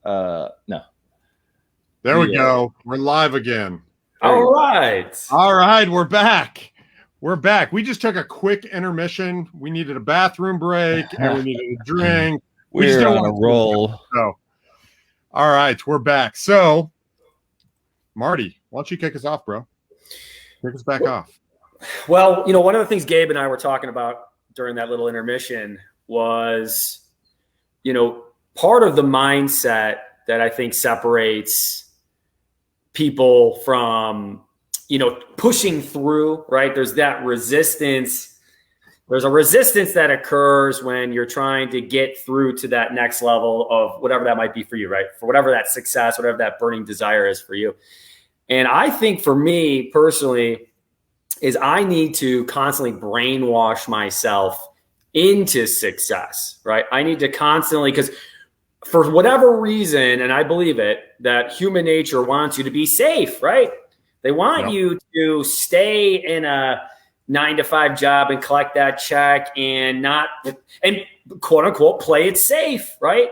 No. There we go. We're live again. All right. All right. We're back. We're back. We just took a quick intermission. We needed a bathroom break and we needed a drink. We're on a roll. So, all right. We're back. So, Marty, why don't you kick us off, bro? Kick us back off. Well, you know, one of the things Gabe and I were talking about during that little intermission was, you know, part of the mindset that I think separates people from, you know, pushing through, right? There's that resistance. There's a resistance that occurs when you're trying to get through to that next level of whatever that might be for you, right? For whatever that success, whatever that burning desire is for you. And I think for me personally is I need to constantly brainwash myself into success, right? I need to constantly, because for whatever reason, and I believe it, that human nature wants you to be safe, right? They want you to stay in a 9-to-5 job and collect that check and not, and quote unquote, play it safe, right?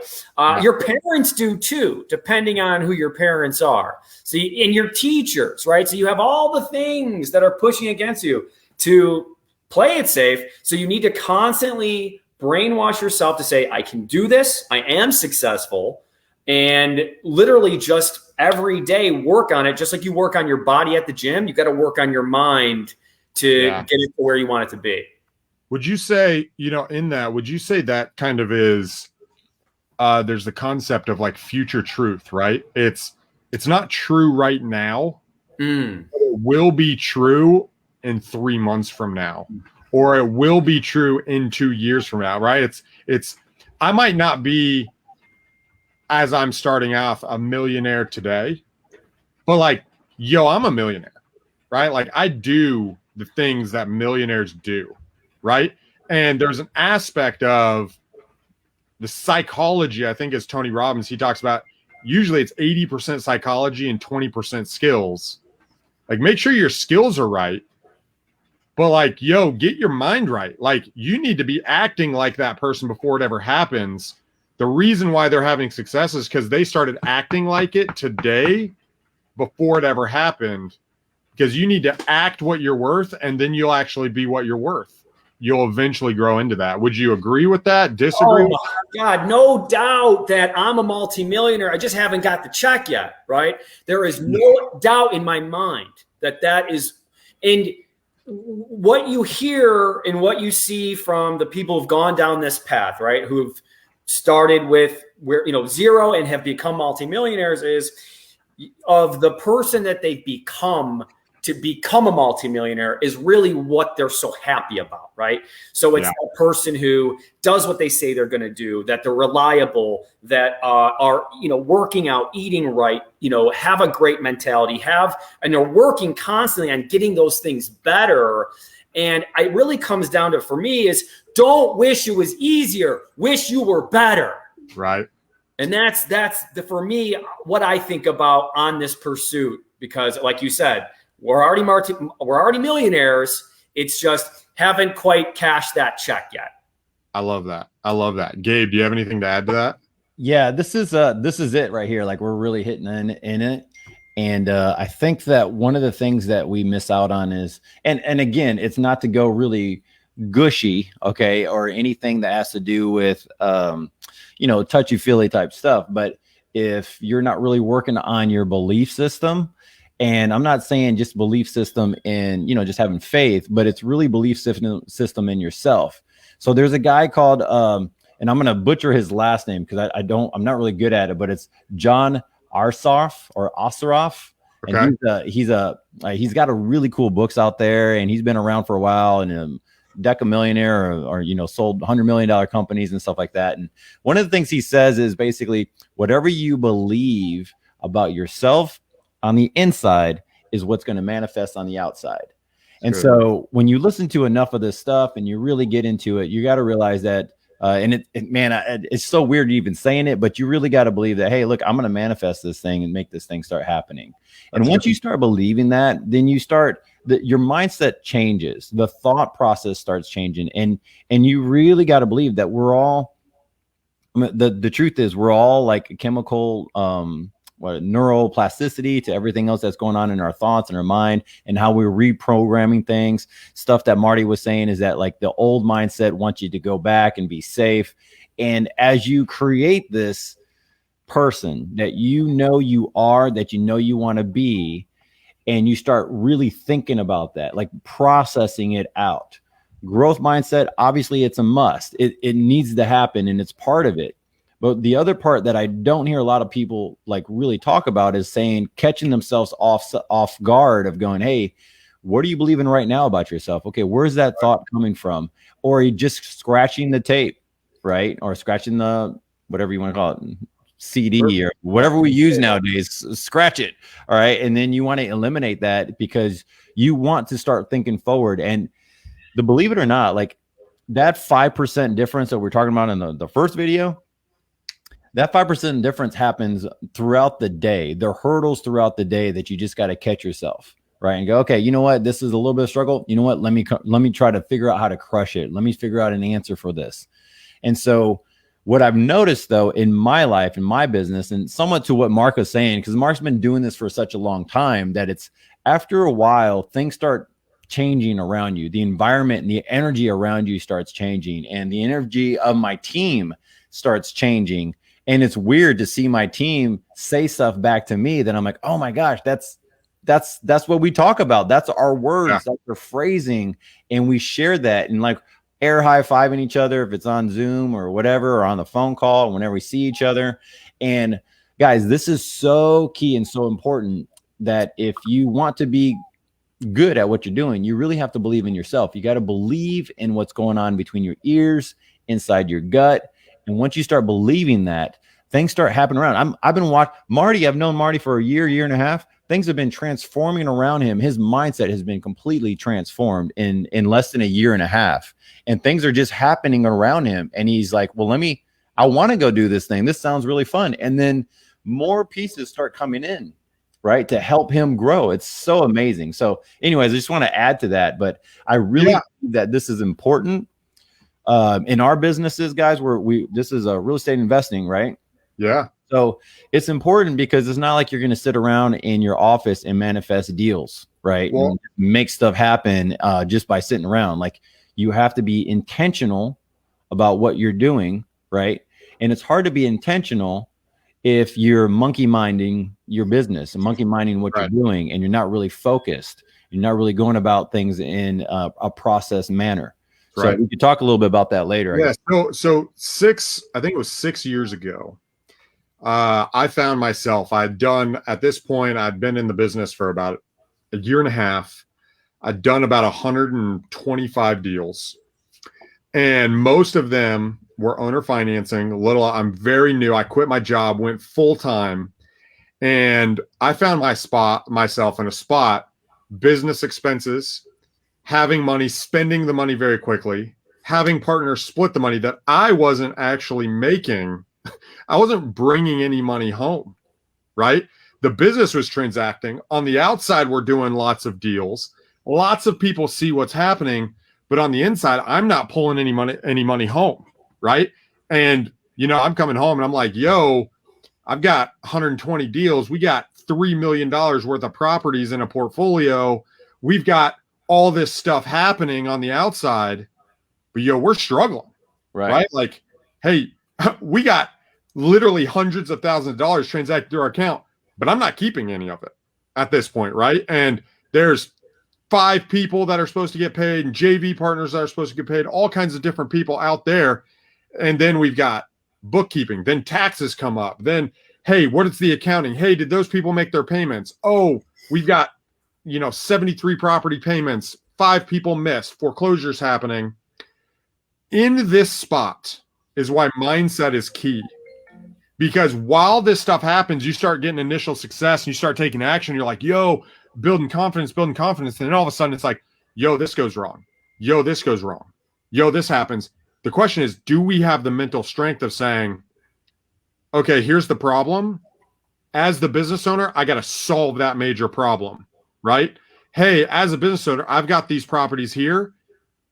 Your parents do too, depending on who your parents are. So, and your teachers, right? So you have all the things that are pushing against you to play it safe. So you need to constantly brainwash yourself to say, I can do this. I am successful. And literally just every day work on it. Just like you work on your body at the gym, you got to work on your mind to get it to where you want it to be. Would you say, you know, in that, would you say that kind of is, there's the concept of like future truth, right? It's not true right now, but it will be true in 3 months from now, or it will be true in 2 years from now, right? It's, I might not be, as I'm starting off, a millionaire today, but like, yo, I'm a millionaire, right? Like I do the things that millionaires do, right? And there's an aspect of the psychology, I think as Tony Robbins, he talks about, usually it's 80% psychology and 20% skills. Like make sure your skills are right, but like, yo, get your mind right. Like you need to be acting like that person before it ever happens. The reason why they're having success is because they started acting like it today before it ever happened. Because you need to act what you're worth, and then you'll actually be what you're worth. You'll eventually grow into that. Would you agree with that? Disagree? Oh my God, no doubt that I'm a multimillionaire. I just haven't got the check yet, right? There is no doubt in my mind that that is, and what you hear and what you see from the people who've gone down this path, right? Who've started with where, you know, zero and have become multimillionaires is of the person that they've become to become a multimillionaire is really what they're so happy about, right? So it's a person who does what they say they're going to do, that they're reliable, that are, you know, working out, eating right, you know, have a great mentality, and they're working constantly on getting those things better. And it really comes down to, for me, is don't wish it was easier, wish you were better. Right. And that's for me, what I think about on this pursuit, because like you said, we're already millionaires. It's just haven't quite cashed that check yet. I love that. I love that. Gabe, do you have anything to add to that? Yeah, this is it right here. Like we're really hitting in it. And I think that one of the things that we miss out on is, and again, it's not to go really gushy, okay, or anything that has to do with, you know, touchy-feely type stuff. But if you're not really working on your belief system, and I'm not saying just belief system in, you know, just having faith, but it's really belief system in yourself. So there's a guy called, and I'm going to butcher his last name because I'm not really good at it, but it's John Assaraf or Assaraf. Okay. And he's got a really cool books out there, and he's been around for a while, and decamillionaire or you know, sold $100 million companies and stuff like that. And one of the things he says is basically whatever you believe about yourself on the inside is what's going to manifest on the outside. And so when you listen to enough of this stuff and you really get into it, you got to realize that, it's so weird even saying it, but you really got to believe that, hey, look, I'm going to manifest this thing and make this thing start happening. And once you start believing that, then you start, your mindset changes, the thought process starts changing. And you really got to believe that we're all I mean, the truth is we're all like a chemical neuroplasticity to everything else that's going on in our thoughts and our mind and how we're reprogramming things. Stuff that Marty was saying is that like the old mindset wants you to go back and be safe. And as you create this person that you are, that you want to be, and you start really thinking about that, like processing it out. Growth mindset, obviously it's a must. It needs to happen and it's part of it. But the other part that I don't hear a lot of people like really talk about is saying, catching themselves off guard of going, hey, what are you believing right now about yourself? Okay, where's that thought coming from? Or are you just scratching the tape, right? Or scratching the, whatever you want to call it, CD or whatever we use nowadays, scratch it. All right. And then you want to eliminate that because you want to start thinking forward. And believe it or not, like that 5% difference that we're talking about in the first video, that 5% difference happens throughout the day. There are hurdles throughout the day that you just got to catch yourself, right? And go, okay, you know what? This is a little bit of struggle. You know what? Let me try to figure out how to crush it. Let me figure out an answer for this. And so what I've noticed though in my life, in my business, and somewhat to what Mark was saying, because Mark's been doing this for such a long time, that it's after a while, things start changing around you. The environment and the energy around you starts changing, and the energy of my team starts changing. And it's weird to see my team say stuff back to me that I'm like, oh my gosh, that's what we talk about. That's our words, that's our phrasing. And we share that and like air high-fiving each other if it's on Zoom or whatever, or on the phone call, whenever we see each other. And guys, this is so key and so important that if you want to be good at what you're doing, you really have to believe in yourself. You got to believe in what's going on between your ears, inside your gut. And once you start believing that, things start happening around. I've been watching Marty. I've known Marty for a year and a half. Things have been transforming around him. His mindset has been completely transformed in less than a year and a half. And things are just happening around him. And he's like, well, I want to go do this thing. This sounds really fun. And then more pieces start coming in, right, to help him grow. It's so amazing. So anyways, I just want to add to that. But I really think that this is important in our businesses, guys, this is a real estate investing, right? Yeah. So it's important because it's not like you're going to sit around in your office and manifest deals, right? Well, and make stuff happen just by sitting around. Like you have to be intentional about what you're doing, right? And it's hard to be intentional if you're monkey minding your business and monkey minding what you're doing, and you're not really focused. You're not really going about things in a process manner. So we could talk a little bit about that later. Yeah. So I think it was 6 years ago, I found myself, at this point, I'd been in the business for about a year and a half. I'd done about 125 deals, and most of them were owner financing. I'm very new. I quit my job, went full time, and I found myself in a spot, business expenses, having money, spending the money very quickly, having partners split the money that I wasn't actually making. I wasn't bringing any money home, right? The business was transacting. On the outside, we're doing lots of deals. Lots of people see what's happening, but on the inside, I'm not pulling any money home, right? And, I'm coming home and I'm like, yo, I've got 120 deals. We got $3 million worth of properties in a portfolio. We've got all this stuff happening on the outside, but we're struggling, right? Like, hey, we got literally hundreds of thousands of dollars transacted through our account, but I'm not keeping any of it at this point, right? And there's 5 people that are supposed to get paid, and JV partners that are supposed to get paid, all kinds of different people out there. And then we've got bookkeeping, then taxes come up, then, hey, what is the accounting? Hey, did those people make their payments? Oh, we've got 73 property payments, 5 people missed, foreclosures happening. In this spot is why mindset is key. Because while this stuff happens, you start getting initial success and you start taking action. You're like, yo, building confidence. And then all of a sudden it's like, yo, this goes wrong. Yo, this goes wrong. Yo, this happens. The question is, do we have the mental strength of saying, okay, here's the problem. As the business owner, I got to solve that major problem, right? Hey, as a business owner, I've got these properties here.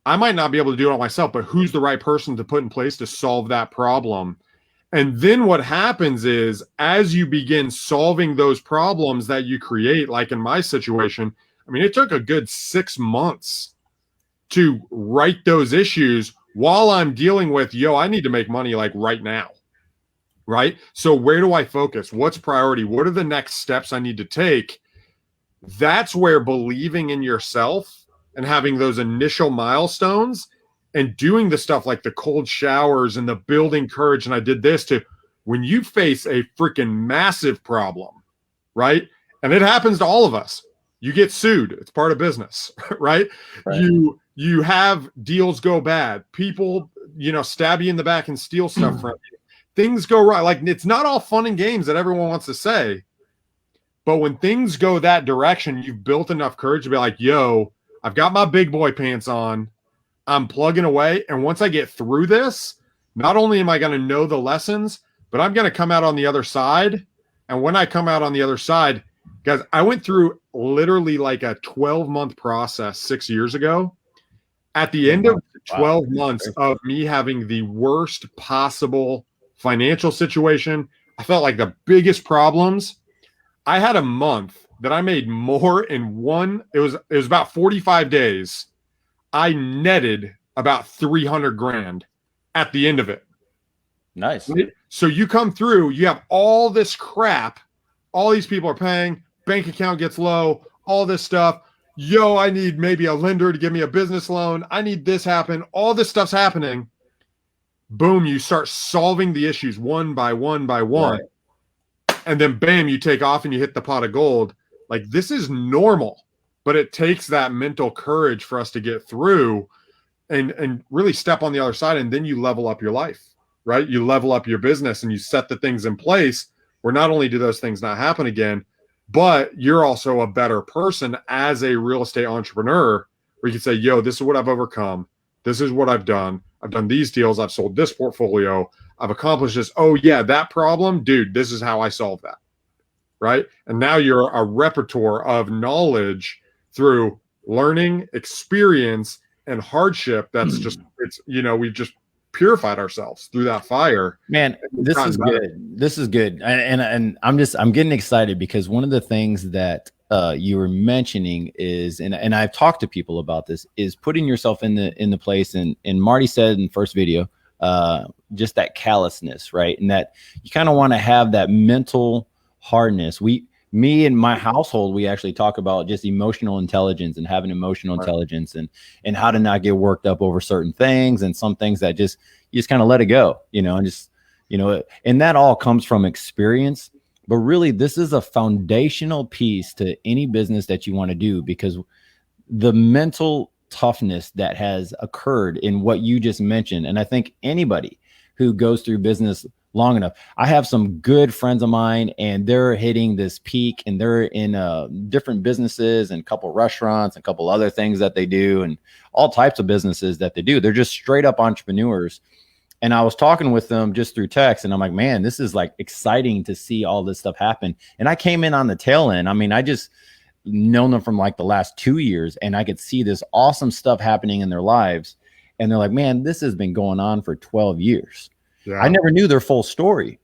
I might not be able to do it all myself, but who's the right person to put in place to solve that problem? And then what happens is, as you begin solving those problems that you create, like in my situation, I mean, it took a good 6 months to write those issues while I'm dealing with, I need to make money like right now. Right? So where do I focus? What's priority? What are the next steps I need to take? That's where believing in yourself and having those initial milestones and doing the stuff like the cold showers and the building courage. And I did this to when you face a freaking massive problem, right? And it happens to all of us. You get sued. It's part of business, right? You have deals go bad. People, stab you in the back and steal stuff from you. Things go right. Like, it's not all fun and games that everyone wants to say. But when things go that direction, you've built enough courage to be like, I've got my big boy pants on. I'm plugging away. And once I get through this, not only am I going to know the lessons, but I'm going to come out on the other side. And when I come out on the other side, guys, I went through literally like a 12-month process 6 years ago. At the end of 12 months of me having the worst possible financial situation, I felt like the biggest problems. I had a month that I made more in one. It was about 45 days. I netted about 300 grand at the end of it. Nice. So you come through, you have all this crap. All these people are paying. Bank account gets low. All this stuff. I need maybe a lender to give me a business loan. I need this happen. All this stuff's happening. Boom, you start solving the issues one by one by one. Right. And then bam, you take off and you hit the pot of gold. Like, this is normal, but it takes that mental courage for us to get through and really step on the other side. And then you level up your life, right? You level up your business and you set the things in place where not only do those things not happen again, but you're also a better person as a real estate entrepreneur, where you can say, this is what I've overcome. This is what I've done. I've done these deals. I've sold this portfolio. I've accomplished this. Oh, yeah, that problem, dude, this is how I solve that. Right? And now you're a repertoire of knowledge through learning, experience, and hardship. That's just, we've just purified ourselves through that fire. Man, this is good. This is good. And I'm getting excited because one of the things that you were mentioning is, and I've talked to people about this, is putting yourself in the place. And Marty said in the first video, just that callousness, right? And that you kind of want to have that mental hardness. Me and my household, we actually talk about just emotional intelligence and having emotional intelligence and how to not get worked up over certain things and some things that you just kind of let it go, and just, and that all comes from experience. But really, this is a foundational piece to any business that you want to do, because the mental toughness that has occurred in what you just mentioned. And I think anybody who goes through business long enough, I have some good friends of mine and they're hitting this peak and they're in different businesses and a couple restaurants and a couple other things that they do and all types of businesses that they do. They're just straight up entrepreneurs. And I was talking with them just through text and I'm like, man, this is like exciting to see all this stuff happen. And I came in on the tail end. I mean, I just known them from like the last 2 years and I could see this awesome stuff happening in their lives. And they're like, man, this has been going on for 12 years. Yeah. I never knew their full story,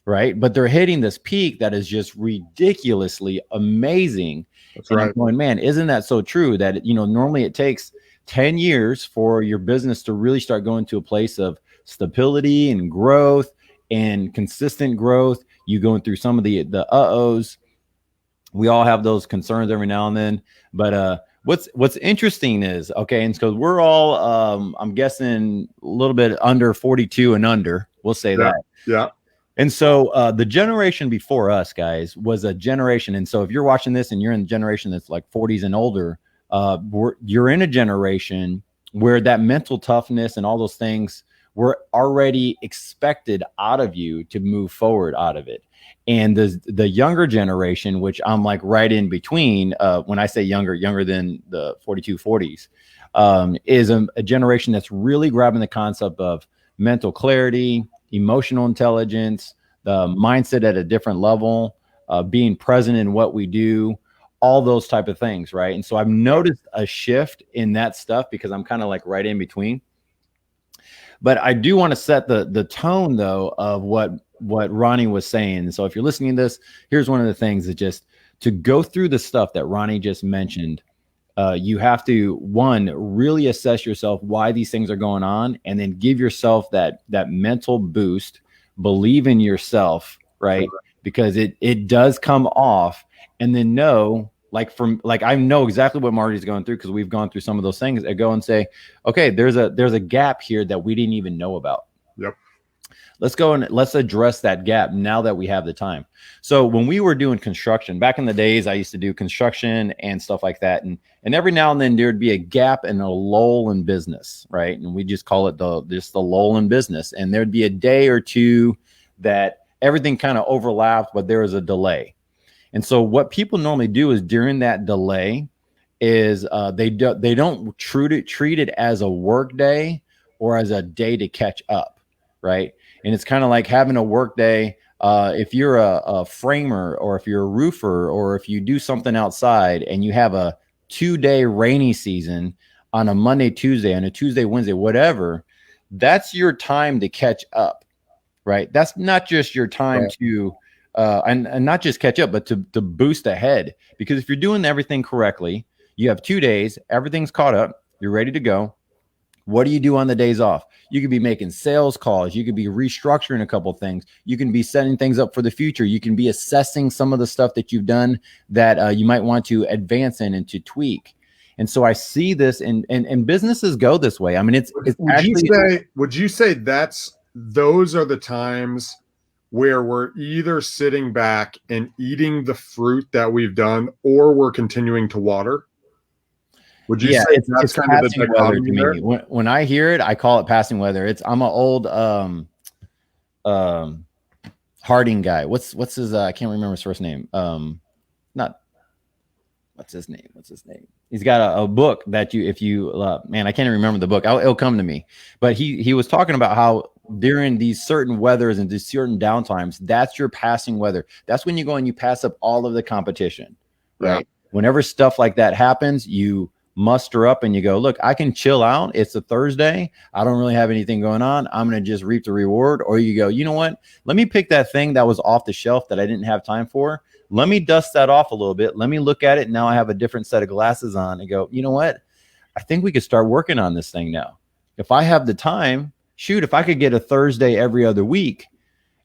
right? But they're hitting this peak that is just ridiculously amazing. That's and right. I'm going, man, isn't that so true that, normally it takes 10 years for your business to really start going to a place of stability and growth and consistent growth. You going through some of the uh-ohs. We all have those concerns every now and then, but what's interesting is, okay, and so we're all, I'm guessing a little bit under 42 and under, we'll say that. Yeah. And so the generation before us, guys, was a generation. And so if you're watching this and you're in the generation that's like 40s and older, you're in a generation where that mental toughness and all those things were already expected out of you to move forward out of it. And the younger generation, which I'm like right in between, when I say younger than the 42, 40s, is a generation that's really grabbing the concept of mental clarity, emotional intelligence, the mindset at a different level, being present in what we do, all those type of things, right? And so I've noticed a shift in that stuff because I'm kind of like right in between. But I do want to set the tone though of what Ronnie was saying. So if you're listening to this, here's one of the things that just to go through the stuff that Ronnie just mentioned. You have to, one, really assess yourself why these things are going on, and then give yourself that mental boost. Believe in yourself, right? Because it does come off, and then know, I know exactly what Marty's going through because we've gone through some of those things. I go and say, okay, there's a gap here that we didn't even know about. Yep. Let's go and let's address that gap now that we have the time. So when we were doing construction back in the days, I used to do construction and stuff like that. And every now and then there'd be a gap and a lull in business, right? And we just call it the lull in business. And there'd be a day or two that everything kind of overlapped, but there was a delay. And so what people normally do is during that delay is they don't treat it as a work day or as a day to catch up, right? And it's kind of like having a work day. If you're a framer, or if you're a roofer, or if you do something outside and you have a 2-day rainy season on a Monday, Tuesday, and a Tuesday, Wednesday, whatever, that's your time to catch up, right? That's not just your time to, and not just catch up, but to boost ahead. Because if you're doing everything correctly, you have 2 days, everything's caught up, you're ready to go. What do you do on the days off? You could be making sales calls. You could be restructuring a couple of things. You can be setting things up for the future. You can be assessing some of the stuff that you've done that you might want to advance in and to tweak. And so I see this, and businesses go this way. I mean, it's would you say those are the times where we're either sitting back and eating the fruit that we've done, or we're continuing to water? Would you say that's kind of the dichotomy there? When I hear it, I call it passing weather. I'm an old Harding guy. What's his? I can't remember his first name. What's his name? He's got a book that I can't even remember the book. It'll come to me. But he was talking about how during these certain weathers and these certain downtimes, that's your passing weather. That's when you go and you pass up all of the competition, right? Yeah. Whenever stuff like that happens, you muster up and you go, look, I can chill out. It's a Thursday. I don't really have anything going on. I'm going to just reap the reward. Or you go, you know what? Let me pick that thing that was off the shelf that I didn't have time for. Let me dust that off a little bit. Let me look at it. Now I have a different set of glasses on and go, you know what? I think we could start working on this thing now. If I have the time, shoot, if I could get a Thursday every other week,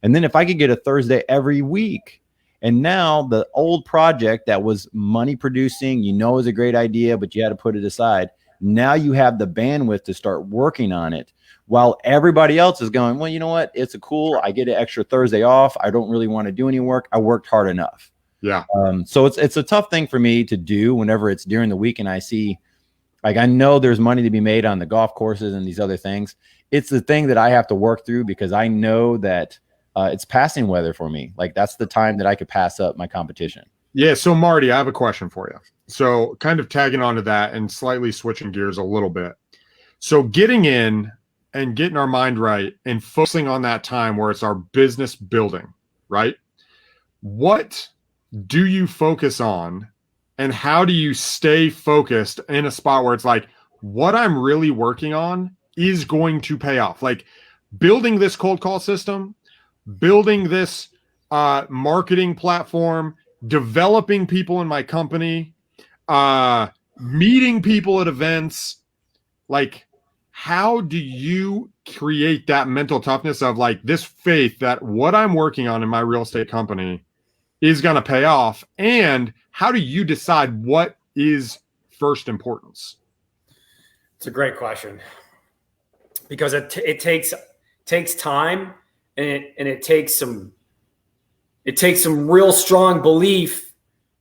and then if I could get a Thursday every week, and now the old project that was money producing, is a great idea, but you had to put it aside. Now you have the bandwidth to start working on it while everybody else is going, well, you know what? It's I get an extra Thursday off. I don't really want to do any work. I worked hard enough. Yeah. So it's a tough thing for me to do whenever it's during the week and I see, I know there's money to be made on the golf courses and these other things. It's the thing that I have to work through because I know that it's passing weather for me. Like that's the time that I could pass up my competition. Yeah. So Marty, I have a question for you. So kind of tagging onto that and slightly switching gears a little bit. So getting in and getting our mind right and focusing on that time where it's our business building, right? What do you focus on and how do you stay focused in a spot where it's like, what I'm really working on is going to pay off? Like building this cold call system, building this marketing platform, developing people in my company, meeting people at events. Like, how do you create that mental toughness of like this faith that what I'm working on in my real estate company is going to pay off? And how do you decide what is first importance? It's a great question because it takes time. And it takes some real strong belief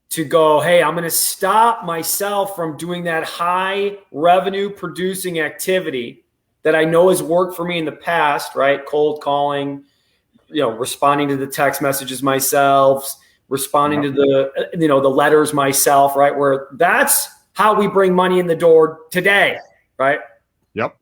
to go, hey, I'm going to stop myself from doing that high revenue producing activity that I know has worked for me in the past, right? Cold calling, responding to the text messages myself, responding to the letters myself, right? Where that's how we bring money in the door today, right? Yep.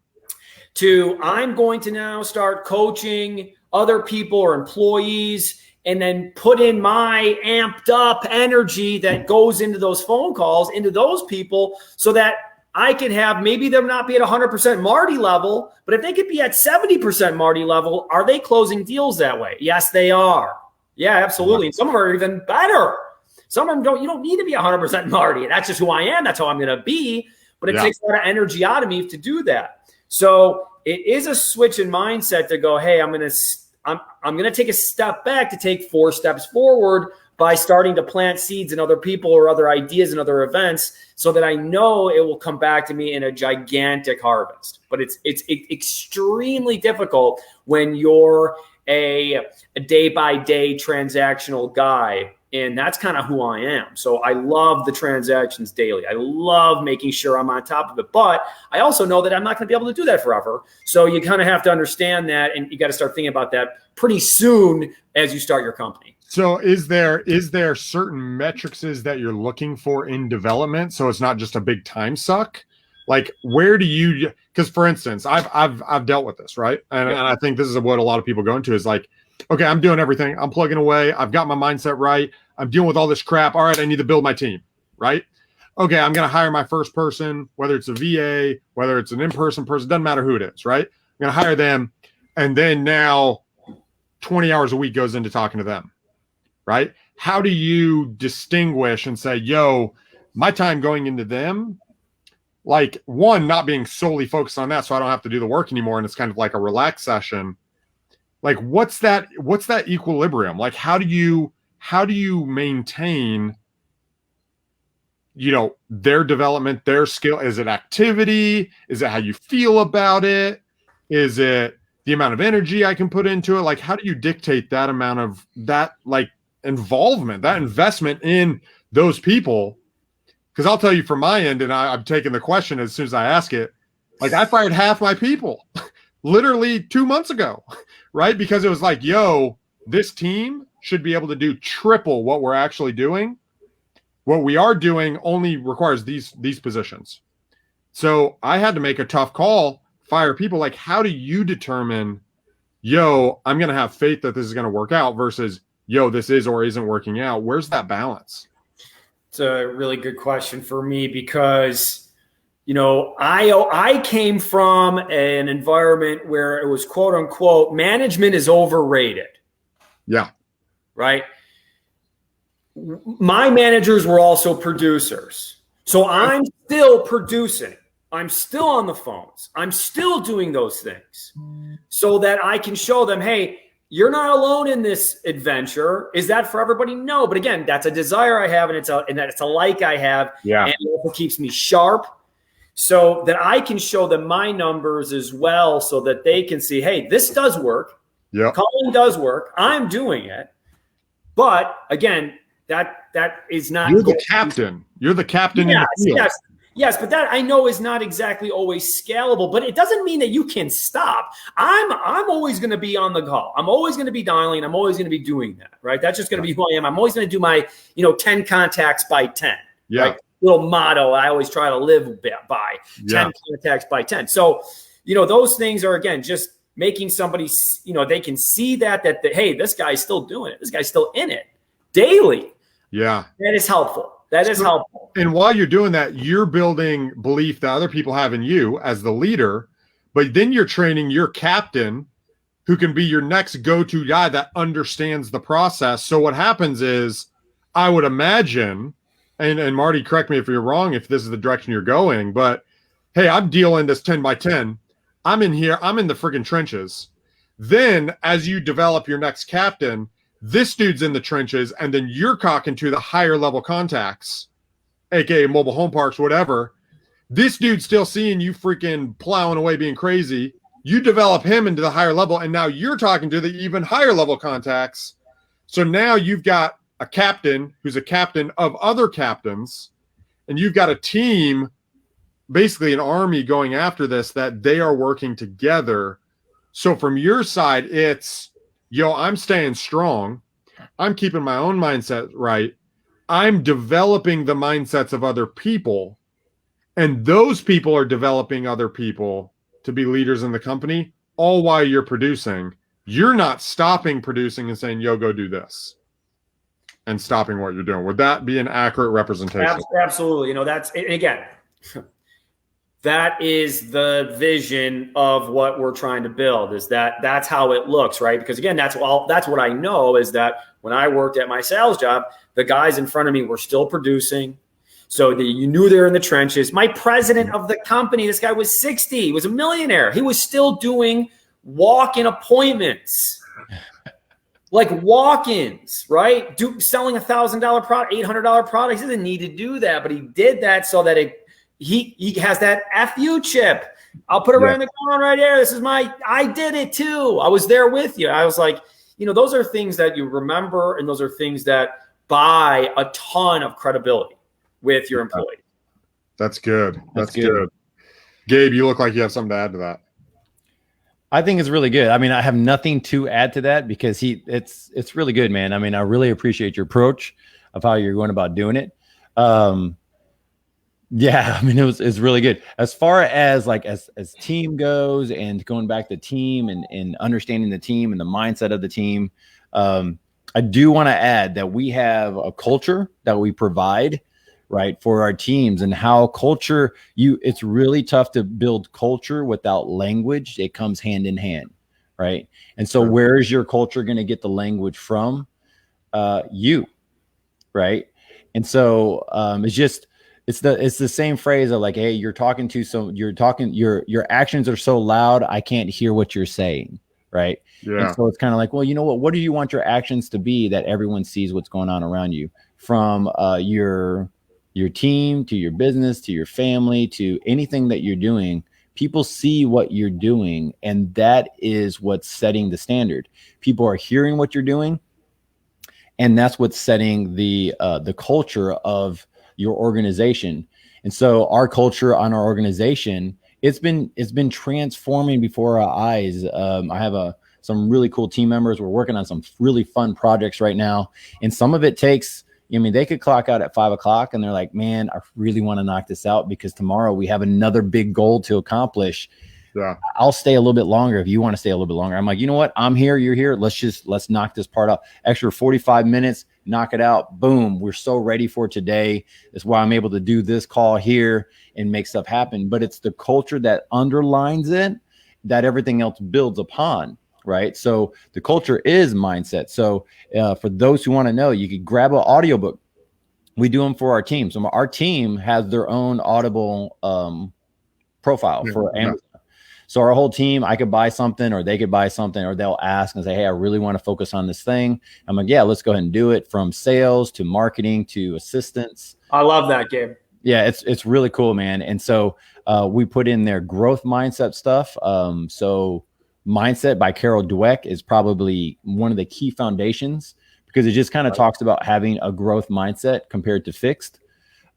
I'm going to now start coaching other people or employees and then put in my amped up energy that goes into those phone calls, into those people so that I can have, maybe they'll not be at 100% Marty level, but if they could be at 70% Marty level, are they closing deals that way? Yes, they are. Yeah, absolutely. And some of them are even better. Some of them don't, you don't need to be 100% Marty. That's just who I am. That's how I'm going to be. But it takes a lot of energy out of me to do that. So it is a switch in mindset to go, hey, I'm going to take a step back to take 4 steps forward by starting to plant seeds in other people or other ideas and other events, so that I know it will come back to me in a gigantic harvest. But it's extremely difficult when you're a day-by-day transactional guy. And that's kind of who I am. So I love the transactions daily. I love making sure I'm on top of it. But I also know that I'm not going to be able to do that forever. So you kind of have to understand that, and you got to start thinking about that pretty soon as you start your company. So is there certain metrics that you're looking for in development, so it's not just a big time suck? Like, where do you, because for instance, I've dealt with this, right? And I think this is what a lot of people go into is like, okay, I'm doing everything. I'm plugging away. I've got my mindset right. I'm dealing with all this crap. All right, I need to build my team, right? Okay, I'm going to hire my first person, whether it's a VA, whether it's an in-person person, doesn't matter who it is, right? I'm going to hire them. And then now 20 hours a week goes into talking to them, right? How do you distinguish and say, yo, my time going into them, like, one, not being solely focused on that so I don't have to do the work anymore and it's kind of like a relaxed session. Like, what's that equilibrium? Like, how do you maintain, their development, their skill? Is it activity? Is it how you feel about it? Is it the amount of energy I can put into it? Like, how do you dictate that amount of that, like, involvement, that investment in those people? Because I'll tell you from my end, and I'm taking the question as soon as I ask it, like, I fired half my people literally 2 months ago, right? Because it was like, yo, this team should be able to do triple what we're actually doing. What we are doing only requires these positions. So I had to make a tough call, fire people. Like, how do you determine, yo, I'm going to have faith that this is going to work out versus, yo, this is or isn't working out? Where's that balance? It's a really good question for me because, I came from an environment where it was quote unquote management is overrated. Yeah. Right. My managers were also producers. So I'm still producing. I'm still on the phones. I'm still doing those things so that I can show them, hey, you're not alone in this adventure. Is that for everybody? No. But again, that's a desire I have, and it's a like I have. Yeah. And it also keeps me sharp so that I can show them my numbers as well so that they can see, hey, this does work. Yeah. Calling does work. I'm doing it. But again, that is not. You're the captain. You're the captain. Yes, in the field. yes, but that I know is not exactly always scalable. But it doesn't mean that you can stop. I'm always going to be on the call. I'm always going to be dialing. I'm always going to be doing that. Right. That's just going to be who I am. I'm always going to do my 10 contacts by 10. Yeah. Right? Little motto I always try to live by. 10 contacts by 10. So those things are again just making somebody they can see that hey, this guy's still doing it. This guy's still in it daily. Yeah. That is helpful. That is helpful. And while you're doing that, you're building belief that other people have in you as the leader, but then you're training your captain who can be your next go-to guy that understands the process. So what happens is, I would imagine, and Marty, correct me if you're wrong, if this is the direction you're going, but hey, I'm dealing this 10 by 10. I'm in here. I'm in the friggin' trenches. Then as you develop your next captain, this dude's in the trenches, and then you're talking to the higher level contacts, aka mobile home parks, whatever. This dude's still seeing you freaking plowing away, being crazy. You develop him into the higher level, and now you're talking to the even higher level contacts. So now you've got a captain who's a captain of other captains, and you've got a team, basically an army going after this, that they are working together. So from your side, it's, yo, I'm staying strong. I'm keeping my own mindset right. I'm developing the mindsets of other people. And those people are developing other people to be leaders in the company, all while you're producing. You're not stopping producing and saying, yo, go do this, and stopping what you're doing. Would that be an accurate representation? Absolutely. That's, and again, that is the vision of what we're trying to build. Is that's how it looks, right? Because again, that's what I know is that when I worked at my sales job, the guys in front of me were still producing. So you knew they're in the trenches. My president of the company, this guy was 60, he was a millionaire. He was still doing walk-in appointments. Like walk-ins, right? Selling $1,000 product, $800 product. He doesn't need to do that, but he did that so that he has that FU chip. I'll put it right in the corner right here. I did it too. I was there with you. I was like, those are things that you remember, and those are things that buy a ton of credibility with your employee. That's good. That's good. Gabe, you look like you have something to add to that. I think it's really good. I mean, I have nothing to add to that because it's really good, man. I mean, I really appreciate your approach of how you're going about doing it. Yeah, I mean, it's really good. As far as like as team goes and going back to team and understanding the team and the mindset of the team, I do want to add that we have a culture that we provide, right, for our teams, and how culture, it's really tough to build culture without language. It comes hand in hand, right? And so where is your culture going to get the language from? You, right? And so it's the same phrase of like, hey, your actions are so loud, I can't hear what you're saying, right? Yeah. And so it's kind of like, well, you know what do you want your actions to be that everyone sees what's going on around you, from your team to your business to your family to anything that you're doing? People see what you're doing, and that is what's setting the standard. People are hearing what you're doing, and that's what's setting the culture of your organization. And so our culture on our organization, it's been transforming before our eyes. I have some really cool team members. We're working on some really fun projects right now, and some of it takes, they could clock out at 5 o'clock and they're like, man, I really want to knock this out because tomorrow we have another big goal to accomplish. Yeah. I'll stay a little bit longer if you want to stay a little bit longer. I'm like, you know what? I'm here. You're here. Let's knock this part out. Extra 45 minutes, knock it out. Boom. We're so ready for today. That's why I'm able to do this call here and make stuff happen. But it's the culture that underlines it that everything else builds upon. Right. So the culture is mindset. So for those who want to know, you could grab an audiobook. We do them for our team. So our team has their own Audible profile for Amazon. So our whole team, I could buy something or they could buy something, or they'll ask and say, hey, I really want to focus on this thing. I'm like, yeah, let's go ahead and do it, from sales to marketing to assistance. I love that, Gabe. Yeah, it's really cool, man. And so we put in their growth mindset stuff. So Mindset by Carol Dweck is probably one of the key foundations, because it just kind of talks about having a growth mindset compared to fixed.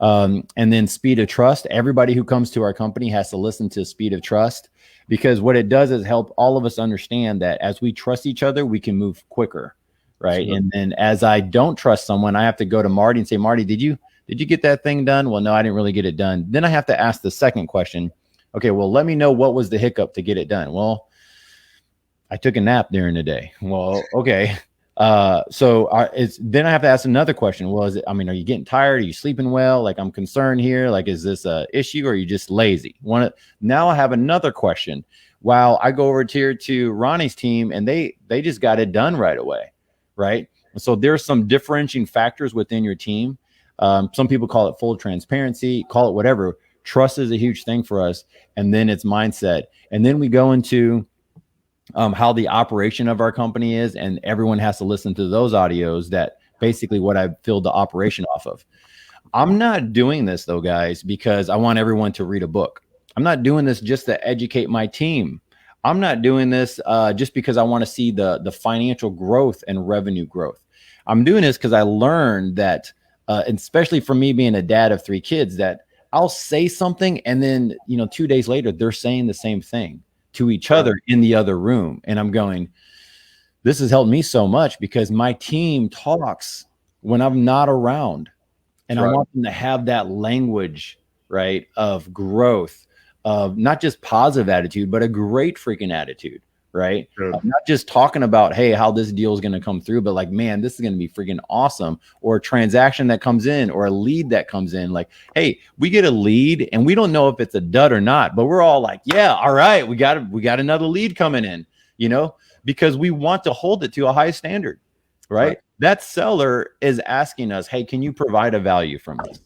And then Speed of Trust. Everybody who comes to our company has to listen to Speed of Trust, because what it does is help all of us understand that as we trust each other, we can move quicker, right? Sure. And then as I don't trust someone, I have to go to Marty and say, Marty, did you get that thing done? Well, no, I didn't really get it done. Then I have to ask the second question. Okay, well, let me know what was the hiccup to get it done. Well, I took a nap during the day. Well, okay. Then I have to ask another question. Well, are you getting tired? Are you sleeping well? Like, I'm concerned here. Like, is this a issue, or are you just lazy? Now I have another question. Wow, I go over here to Ronnie's team and they just got it done right away. Right. So there's some differentiating factors within your team. Some people call it full transparency, call it whatever. Trust is a huge thing for us. And then it's mindset. And then we go into how the operation of our company is, and everyone has to listen to those audios that basically what I filled the operation off of. I'm not doing this though, guys, because I want everyone to read a book. I'm not doing this just to educate my team. I'm not doing this just because I want to see the financial growth and revenue growth. I'm doing this because I learned that, especially for me being a dad of 3 kids, that I'll say something and then, 2 days later, they're saying the same thing to each other in the other room. And I'm going, this has helped me so much, because my team talks when I'm not around, and I want them to have that language, right, of growth, of not just positive attitude, but a great freaking attitude, right? Not just talking about, hey, how this deal is going to come through, but like, man, this is going to be freaking awesome. Or a transaction that comes in, or a lead that comes in. Like, hey, we get a lead and we don't know if it's a dud or not, but we're all like, yeah, all right, we got another lead coming in, because we want to hold it to a high standard, right? That seller is asking us, hey, can you provide a value from us,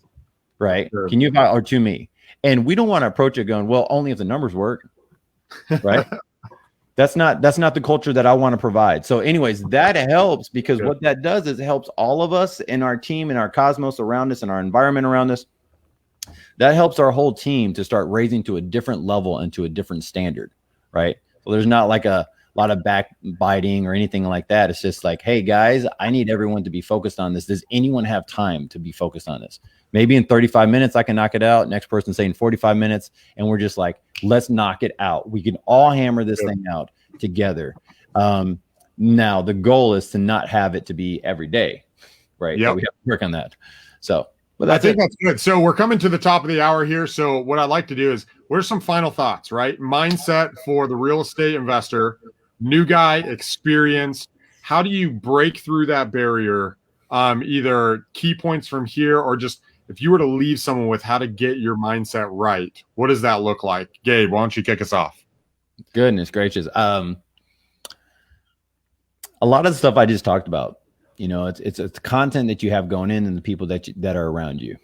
right? Sure. Can you, or to me? And we don't want to approach it going, well, only if the numbers work, right? That's not the culture that I want to provide. So anyways, that helps, because what that does is it helps all of us in our team, in our cosmos around us, and our environment around us. That helps our whole team to start raising to a different level and to a different standard, right? So there's not like a lot of backbiting or anything like that. It's just like, hey guys, I need everyone to be focused on this. Does anyone have time to be focused on this? Maybe in 35 minutes, I can knock it out. Next person saying 45 minutes. And we're just like, let's knock it out. We can all hammer this thing out together. Now the goal is to not have it to be every day, right? Yeah, we have to work on that. So, but I think that's good. So we're coming to the top of the hour here. So what I'd like to do is, what are some final thoughts, right? Mindset for the real estate investor, new guy, experienced. How do you break through that barrier? Either key points from here, or just if you were to leave someone with how to get your mindset right, what does that look like? Gabe, why don't you kick us off? Goodness gracious. A lot of the stuff I just talked about, it's content that you have going in and the people that are around you,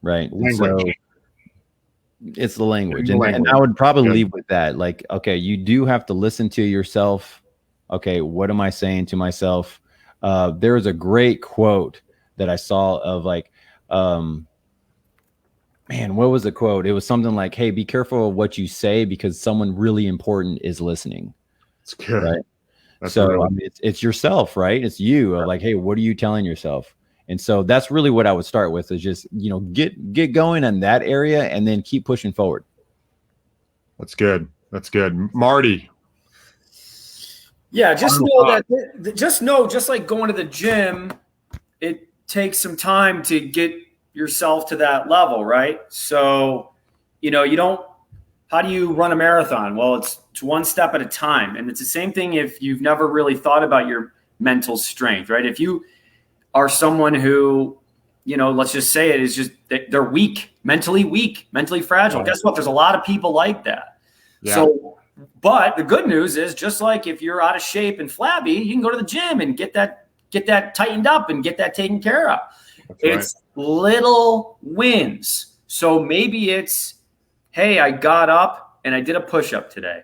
right? So it's the language. And I would probably leave with that. Like, okay, you do have to listen to yourself. Okay, what am I saying to myself? There is a great quote that I saw of like, man, what was the quote? It was something like, hey, be careful of what you say, because someone really important is listening. It's good. Right? So I mean, it's yourself, right? It's you. Like, hey, what are you telling yourself? And so that's really what I would start with, is just, get going in that area and then keep pushing forward. That's good. That's good. Marty. Yeah, just know just like going to the gym, it takes some time to get yourself to that level, right? So, how do you run a marathon? Well, it's one step at a time. And it's the same thing if you've never really thought about your mental strength, right? If you are someone who, let's just say it is just, they're mentally fragile. Guess what? There's a lot of people like that. Yeah. So, but the good news is, just like if you're out of shape and flabby, you can go to the gym and get that tightened up and get that taken care of. It's little wins. So maybe it's, hey, I got up and I did a push-up today,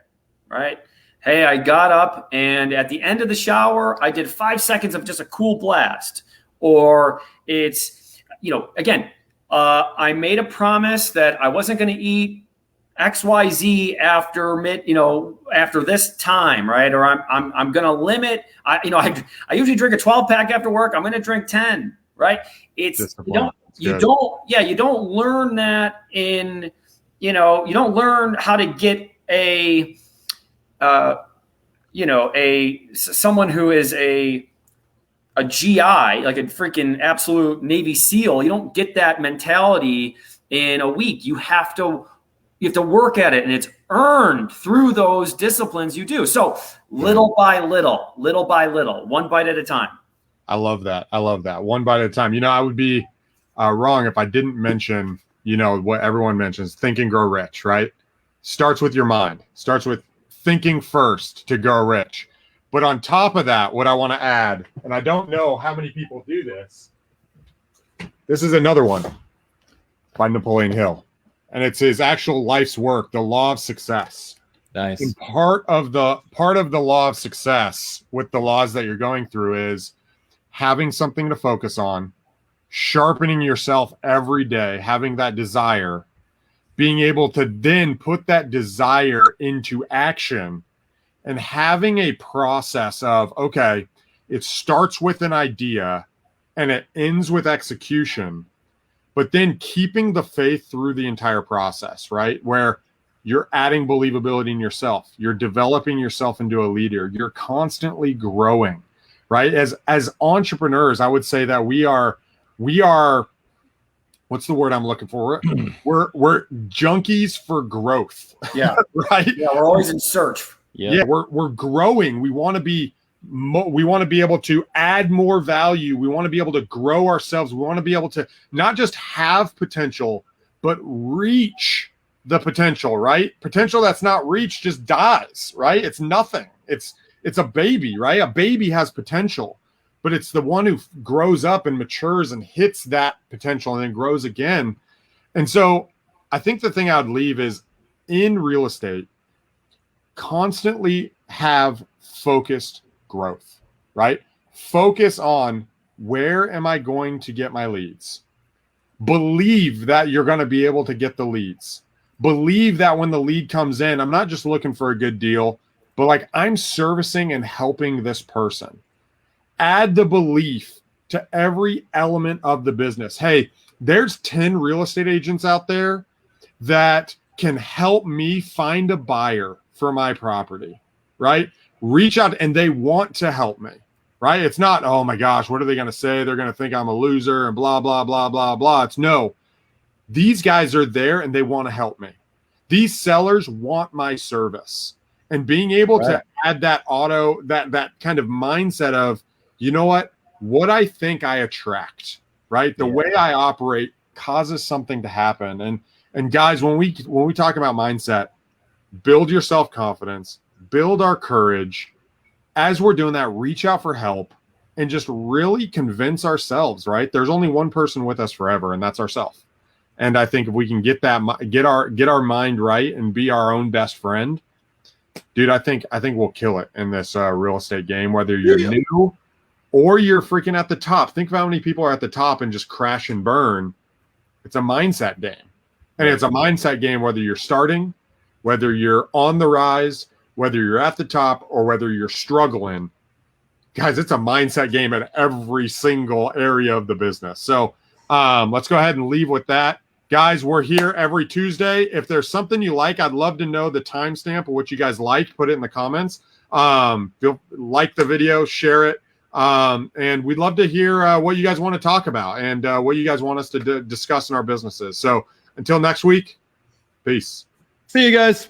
right? Hey, I got up and at the end of the shower, I did 5 seconds of just a cool blast. Or it's, again, I made a promise that I wasn't going to eat XYZ after this time, right? Or I'm going to limit. I usually drink a 12-pack after work. I'm going to drink 10, right? It's you don't learn that in, you don't learn how to get someone who is a GI, like a freaking absolute Navy SEAL. You don't get that mentality in a week. You have to work at it, and it's earned through those disciplines you do. So little by little, one bite at a time. I love that. One bite at a time. I would be wrong if I didn't mention, what everyone mentions, Think and Grow Rich, right? Starts with your mind, starts with thinking first to grow rich. But on top of that, what I want to add, and I don't know how many people do this, this is another one by Napoleon Hill. And it's his actual life's work, The Law of Success. Nice. And part of the law of success with the laws that you're going through is having something to focus on, sharpening yourself every day, having that desire, being able to then put that desire into action, and having a process of, okay, it starts with an idea and it ends with execution, but then keeping the faith through the entire process, right? Where you're adding believability in yourself, you're developing yourself into a leader, you're constantly growing, right? As entrepreneurs, I would say that we are, what's the word I'm looking for? We're junkies for growth. Yeah. Right. Yeah. We're always in search. Yeah, we're growing. We want to be able to add more value. We want to be able to grow ourselves. We want to be able to not just have potential, but reach the potential, right? Potential that's not reached just dies, right? It's nothing. It's a baby, right? A baby has potential, but it's the one who grows up and matures and hits that potential and then grows again. And so I think the thing I would leave is in real estate, constantly have focused growth, right? Focus on where am I going to get my leads? Believe that you're going to be able to get the leads. Believe that when the lead comes in, I'm not just looking for a good deal, but like I'm servicing and helping this person. Add the belief to every element of the business. Hey, there's 10 real estate agents out there that can help me find a buyer for my property, right? Reach out and they want to help me, right? It's not, oh my gosh, what are they going to say? They're going to think I'm a loser and blah, blah, blah, blah, blah. It's no, these guys are there and they want to help me. These sellers want my service. And being able to add that that kind of mindset of, you know what I think I attract, right? The way I operate causes something to happen. And guys, when we talk about mindset, build your self-confidence, build our courage. As we're doing that, reach out for help and just really convince ourselves, right? There's only one person with us forever, and that's ourselves. And I think if we can get our mind right and be our own best friend, dude, I think we'll kill it in this real estate game, whether you're new or you're freaking at the top. Think of how many people are at the top and just crash and burn. It's a mindset game. And it's a mindset game whether you're starting, whether you're on the rise, whether you're at the top, or whether you're struggling. Guys, it's a mindset game in every single area of the business. So let's go ahead and leave with that. Guys, we're here every Tuesday. If there's something you like, I'd love to know the timestamp of what you guys liked. Put it in the comments. Like the video, share it. And we'd love to hear what you guys want to talk about and what you guys want us to discuss in our businesses. So until next week, peace. See you guys.